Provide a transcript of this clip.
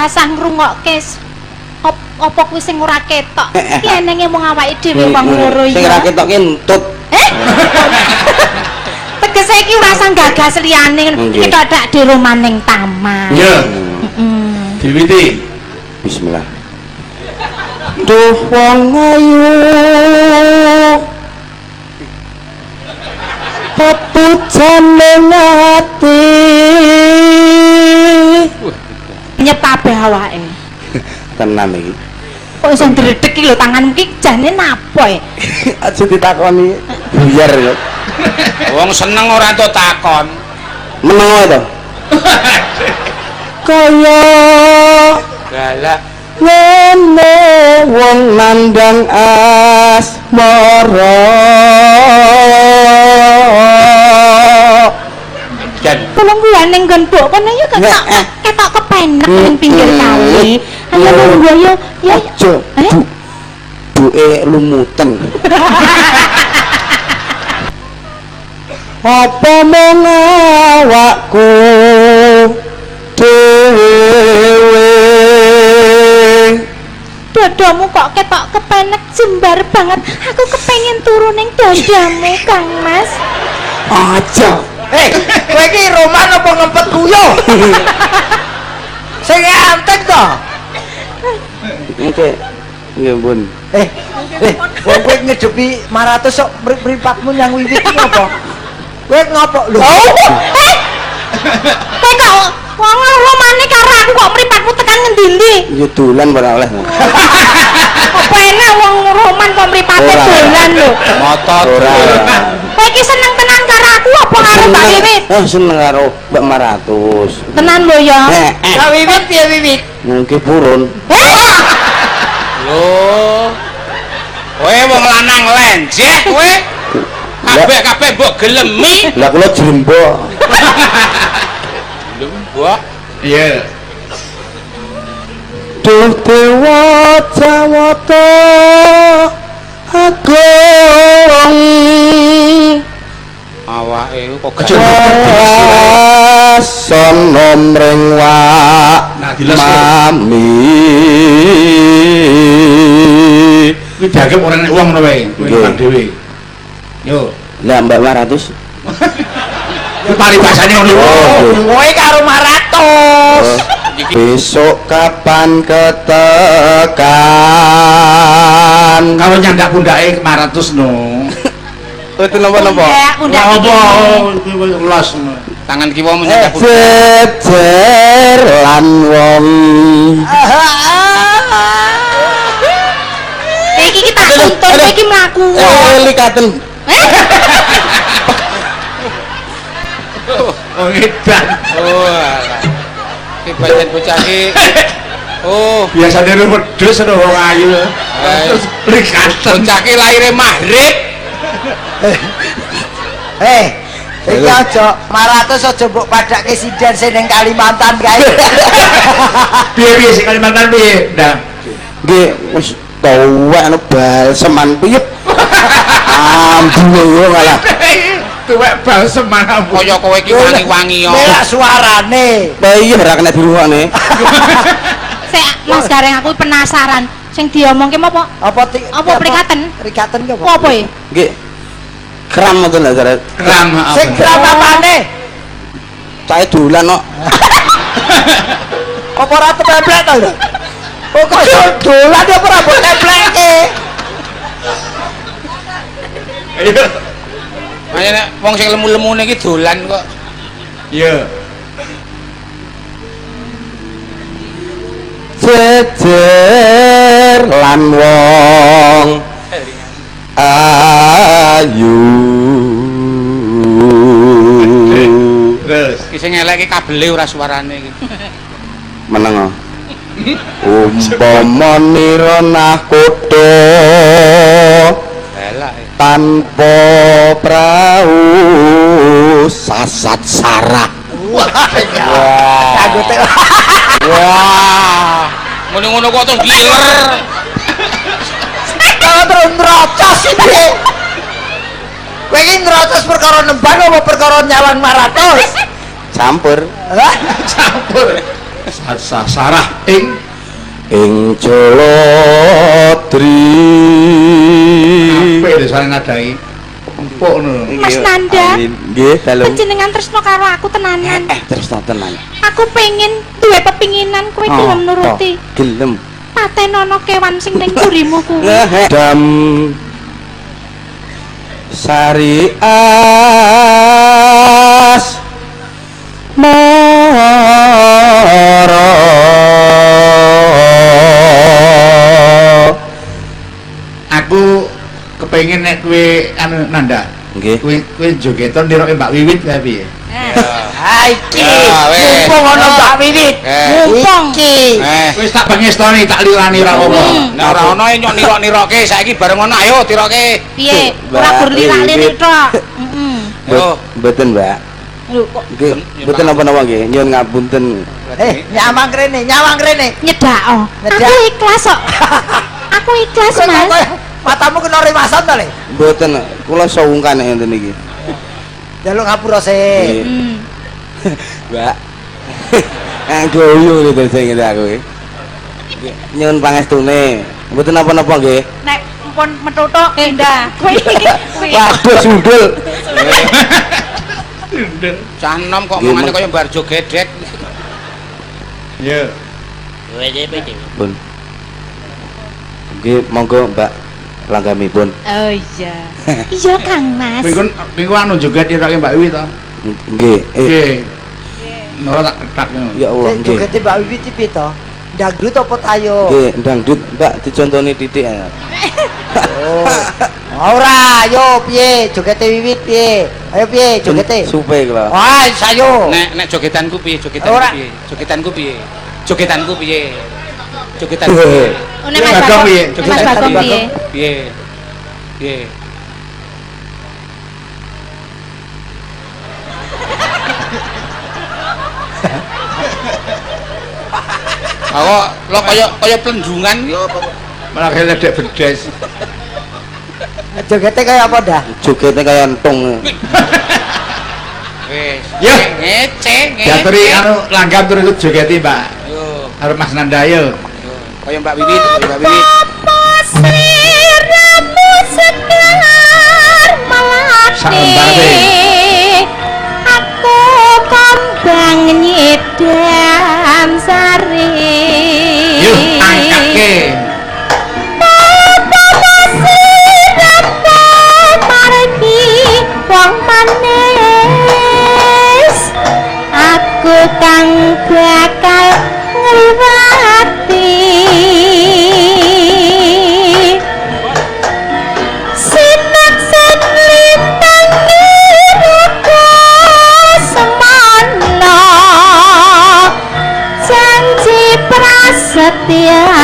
rasah ngrungokke apa kuwi sing ora ketok. Iki enenge mung awake dhewe wong loro ya. Sing ora ketok ki entut. Tegese iki ora usah gagas liyane kita dak di romaning taman. Iya. Diwiti. Bismillah. Duh wong ayu pepucane ati nyetabe awake. Tenan iki. Kok iso ndredeg iki lho tanganmu iki jane napa e? Aja ditakoni buyar ya. Wong seneng ora entuk takon. Meneng wae to. Kaya Galak. ngene wong nandang asmara. Jan. Tolong gua ning nggon mbok kono ya ketok kepenak ning pinggir kali. Ayo lungguh yo yo. Aja. Buke lumuten. Apa mung awakku dhewe. Dadamu kok ketok kepenek jembar banget. Aku kepengin turu ning dadamu, Kang Mas. Aja. Kowe iki roman apa ngempet kuyo? Sing antek to. Oke. Nggih, Bun. Wong kowe ngedepi 500 sok mripatmu nyang wiwit iki apa? Kowe ngopo lho? Kowe kok wong romane karo aku kok mripatmu tekan ngendi-endi? Ya dolan ora oleh. Apa enak wong roman kok mripate dolan lho. Motor Ora. Kowe iki seneng tenan karo aku apa karo Mbak Wiwit? Seneng karo Mbak 100. Tenan lho ya. Lah wiwit piye wiwit? Mungkin purun. Lho. Kowe wong lanang lenjeh kowe. Kabeh mbok gelemi. Lah kula jrembok. Lho, mbok. Iya. Duh dewa jawata agung Awake kok sono mring wak Nah, diles. mami. Kuwi dianggap ora nek wong ngono wae. Kuwi Nggih. nang dhewe. Yo. Lah Mbak 100. Kuwi paribasane ngono. Kowe karo 500. Besok kapan ketekan? Kalau nyandak pundake 500 no. Itu napa-napa? Pundak Apa kuwi wis ngelos. tangan kiwa menyendak Jejer lan wong. Iki kita tuntun iki mlaku. Likaten. Oh edan. Oh alah. Ki pancen bocah ki. Oh, Biasane wedhus ana wong ayu. Terus rikaten. bocah ki laire maghrib. Iki aja 500 aja mbok padake sidan sing ning Kalimantan kae. Piye sing Kalimantan piye? Nah. Nggih, wis tuwek anu balseman piyep. Ambune yo malah. Tuwek balseman ampun. Kaya kowe ki wangi-wangi yo. Melak suarane. Iya ora kena dirungokne. Sik Mas Gareng aku penasaran. Sing diomongke apa? Apa prikaten? Prikaten ki Apa apa ya? Nggih. Kram ngoten lho, Jaret. Kram Sing kram apane? Cae dolan kok. Apa ora templek to lho? Oh kok iso dolan ya ora mbok templeke. Iya. Makanya nek wong sing lemu-lemune iki dolan kok. Iya. Jejer lan wong ayu. Terus Ki sing elek ki kabele ora suarane iki. Meneng. Umpama nirana kutha Elak. tanpa prau sasat sarah. Kanggo tek. Wah. Ngono-ngono kok terus giler. Kalau terus nrocos iki. Kowe iki nrocos perkara nembang apa perkara nyawan 500? Campur. Hah? campur. Sarah ing Jolodri. apik lho saling nadai. Empuk ngono. Mas Nanda. Nggih, dalem. Panjenengan tresno karo aku tenanan. Terus tenan. Aku pengen duwe pepinginan kowe gelem nuruti. Gelem. Patenono kewan sing ning gurimu kuwi. Dam Sari as moro Aku kepengin nek kowe anu Nanda. nggih Kowe jogeton ndiroke Mbak Wiwit ta piye? Ha iki. Ya, wes. Mumpung ono Mbak Wiwit. Mumpung. Iki. Wis tak pengestoni tak lilani ra apa. Nek ora ono nyok nirok-niroke saiki bareng ono ayo tiroke. Piye? Mbak Ora berlirak-lirik Wiwit. tok. Heeh. Yo. Mboten, Mbak. Lho kok Nggih, mboten napa-napa nggih. Nyuwun ngapunten. Nyawang rene, nyawang rene. nyedak oh. Nyedak. Aku ikhlas kok. Aku ikhlas, Mas. Matamu kena remasan to, Le? Mboten, kula sawungkan enten iki. Jaluk ngapura sih. Nggih. Hmm. Mbak. Guyu gitu sing ngene aku iki. Nyuwun pangestune. Mboten napa-napa nggih. Nek pun metutuk indah. Kowe iki Waduh sundul. Cah enom kok Nggih, mangane Mas. kaya barjo gedhek. Ya. Pun. Nggih, monggo Mbak langgamipun. Oh iya. Iya, Kang Mas. Minggu anu joget ndiroke Mbak Wiwit to. Nggih. Nggih. Nora tak ngono. Ya Allah, Sing nggih. jogete Mbak Wiwit iki piye to? Dangdut apa tayo? Nggih, dangdut Mbak dicontoni titik. Oh. Ora, yo piye? Jogete Wiwit piye? Ayo piye jogete? Supe kula. Wah, sayo. Nek jogetanku piye? Ora. Jogetanku piye? Jogetanku piye? Jogetanku piye? Oh, nek Mas Bagong Bagong piye? Mas Bagong piye? Piye? Piye? Aku lo kaya plendungan yo Malah kaya ledek bedes. Jogete kaya apa dah? Jogete kaya entung. wis. Ya. Ngece, Diaturi anu langgam terus jogeti Mbak. Yo, Arep Mas Nanda yo. yo. Kaya Mbak Wiwit, kaya Mbak Wiwit. Sliramu sekar melati. Aku kembang nyidam sari. Yuk angkatke. Wong manis aku kang bakal ngliwati sinaksen lintang iruku semono janji prasetyane